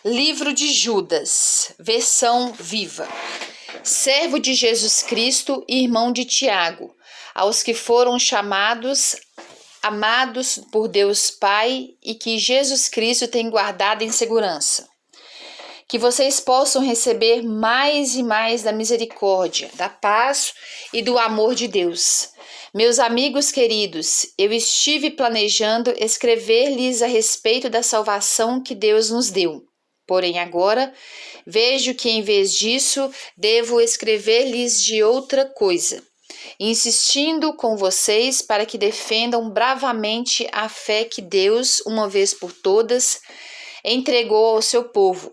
Livro de Judas, versão viva. Servo de Jesus Cristo e irmão de Tiago, aos que foram chamados, amados por Deus Pai e que Jesus Cristo tem guardado em segurança. Que vocês possam receber mais e mais da misericórdia, da paz e do amor de Deus. Meus amigos queridos, eu estive planejando escrever-lhes a respeito da salvação que Deus nos deu. Porém, agora vejo que, em vez disso, devo escrever-lhes de outra coisa, insistindo com vocês para que defendam bravamente a fé que Deus, uma vez por todas, entregou ao seu povo.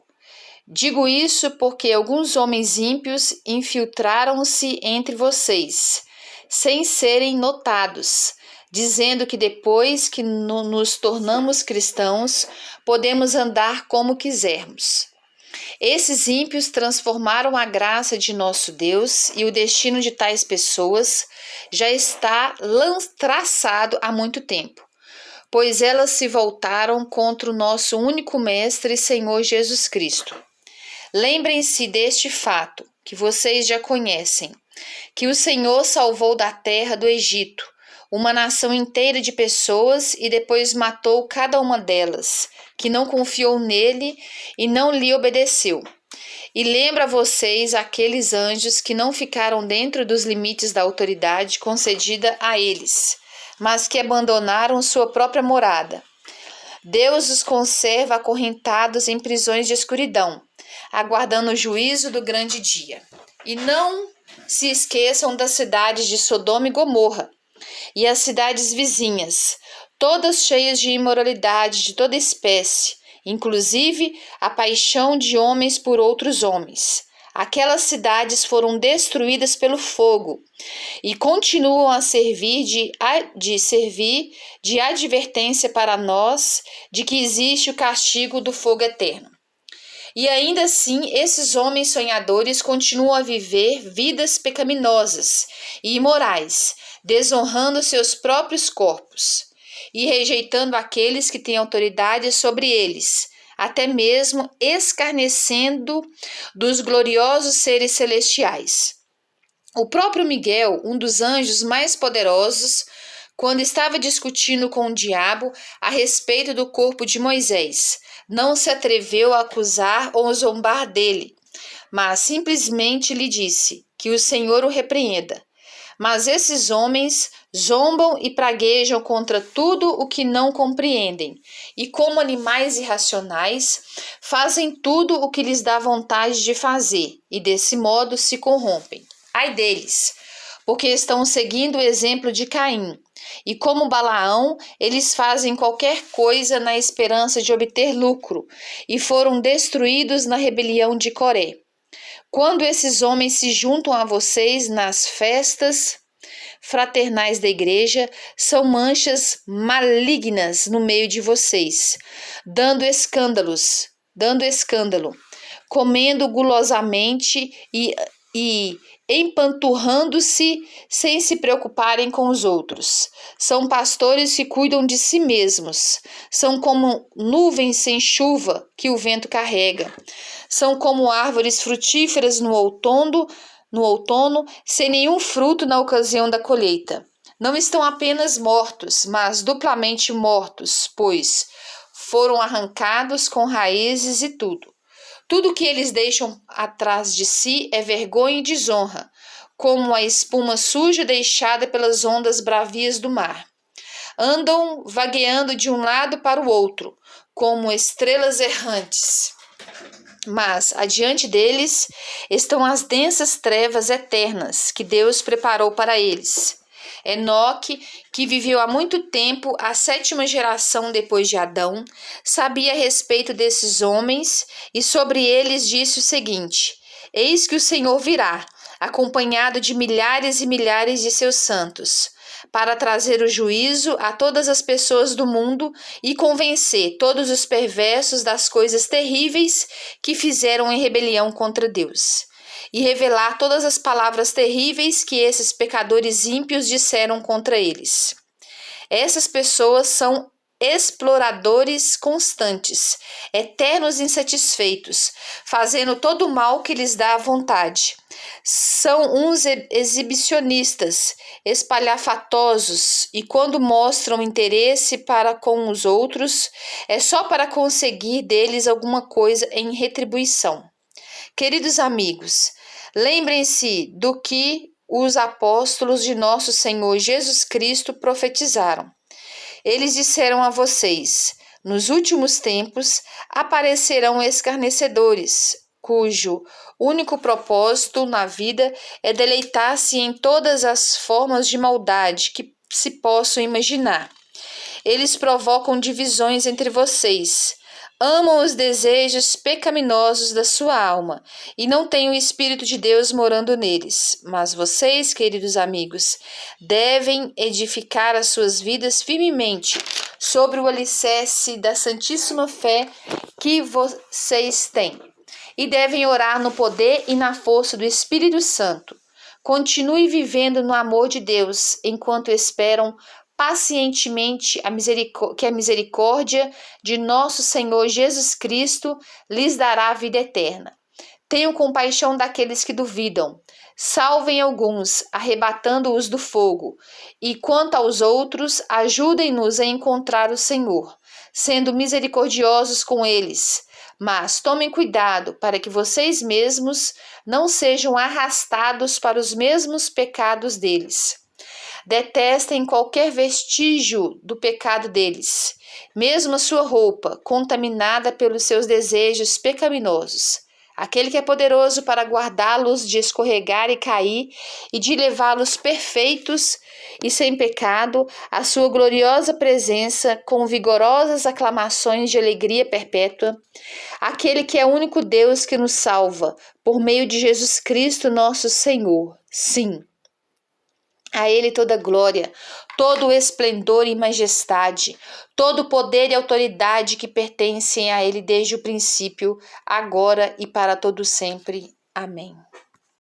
Digo isso porque alguns homens ímpios infiltraram-se entre vocês, sem serem notados, dizendo que depois que nos tornamos cristãos, podemos andar como quisermos. Esses ímpios transformaram a graça de nosso Deus e o destino de tais pessoas já está traçado há muito tempo, pois elas se voltaram contra o nosso único Mestre e Senhor Jesus Cristo. Lembrem-se deste fato, que vocês já conhecem, que o Senhor salvou da terra do Egito uma nação inteira de pessoas e depois matou cada uma delas, que não confiou nele e não lhe obedeceu. E lembra a vocês aqueles anjos que não ficaram dentro dos limites da autoridade concedida a eles, mas que abandonaram sua própria morada. Deus os conserva acorrentados em prisões de escuridão, aguardando o juízo do grande dia. E não se esqueçam das cidades de Sodoma e Gomorra, e as cidades vizinhas, todas cheias de imoralidade de toda espécie, inclusive a paixão de homens por outros homens. Aquelas cidades foram destruídas pelo fogo e continuam a servir de advertência para nós de que existe o castigo do fogo eterno. E ainda assim, esses homens sonhadores continuam a viver vidas pecaminosas e imorais, desonrando seus próprios corpos e rejeitando aqueles que têm autoridade sobre eles, até mesmo escarnecendo dos gloriosos seres celestiais. O próprio Miguel, um dos anjos mais poderosos, quando estava discutindo com o diabo a respeito do corpo de Moisés, não se atreveu a acusar ou zombar dele, mas simplesmente lhe disse que o Senhor o repreenda. Mas esses homens zombam e praguejam contra tudo o que não compreendem, e como animais irracionais, fazem tudo o que lhes dá vontade de fazer, e desse modo se corrompem. Ai deles, porque estão seguindo o exemplo de Caim, e como Balaão, eles fazem qualquer coisa na esperança de obter lucro, e foram destruídos na rebelião de Coré. Quando esses homens se juntam a vocês nas festas fraternais da igreja, são manchas malignas no meio de vocês, dando escândalo, comendo gulosamente e empanturrando-se sem se preocuparem com os outros. São pastores que cuidam de si mesmos. São como nuvens sem chuva que o vento carrega. São como árvores frutíferas no outono, sem nenhum fruto na ocasião da colheita. Não estão apenas mortos, mas duplamente mortos, pois foram arrancados com raízes e tudo. Tudo que eles deixam atrás de si é vergonha e desonra, como a espuma suja deixada pelas ondas bravias do mar. Andam vagueando de um lado para o outro, como estrelas errantes. Mas, adiante deles, estão as densas trevas eternas que Deus preparou para eles. Enoque, que viveu há muito tempo, a 7ª geração depois de Adão, sabia a respeito desses homens e sobre eles disse o seguinte: Eis que o Senhor virá, acompanhado de milhares e milhares de seus santos, para trazer o juízo a todas as pessoas do mundo e convencer todos os perversos das coisas terríveis que fizeram em rebelião contra Deus, e revelar todas as palavras terríveis que esses pecadores ímpios disseram contra eles. Essas pessoas são exploradores constantes, eternos insatisfeitos, fazendo todo o mal que lhes dá vontade. São uns exibicionistas, espalhafatosos, e quando mostram interesse para com os outros, é só para conseguir deles alguma coisa em retribuição. Queridos amigos, lembrem-se do que os apóstolos de nosso Senhor Jesus Cristo profetizaram. Eles disseram a vocês: nos últimos tempos aparecerão escarnecedores, cujo único propósito na vida é deleitar-se em todas as formas de maldade que se possam imaginar. Eles provocam divisões entre vocês, amam os desejos pecaminosos da sua alma e não têm o Espírito de Deus morando neles. Mas vocês, queridos amigos, devem edificar as suas vidas firmemente sobre o alicerce da santíssima fé que vocês têm. E devem orar no poder e na força do Espírito Santo. Continue vivendo no amor de Deus enquanto esperam pacientemente que a misericórdia de nosso Senhor Jesus Cristo lhes dará a vida eterna. Tenham compaixão daqueles que duvidam. Salvem alguns, arrebatando-os do fogo. E quanto aos outros, ajudem-nos a encontrar o Senhor, sendo misericordiosos com eles. Mas tomem cuidado para que vocês mesmos não sejam arrastados para os mesmos pecados deles. Detestem qualquer vestígio do pecado deles, mesmo a sua roupa, contaminada pelos seus desejos pecaminosos. Aquele que é poderoso para guardá-los de escorregar e cair e de levá-los perfeitos e sem pecado à sua gloriosa presença com vigorosas aclamações de alegria perpétua. Aquele que é o único Deus que nos salva, por meio de Jesus Cristo nosso Senhor. Sim. A Ele toda glória, todo o esplendor e majestade, todo o poder e autoridade que pertencem a Ele desde o princípio, agora e para todo sempre. Amém.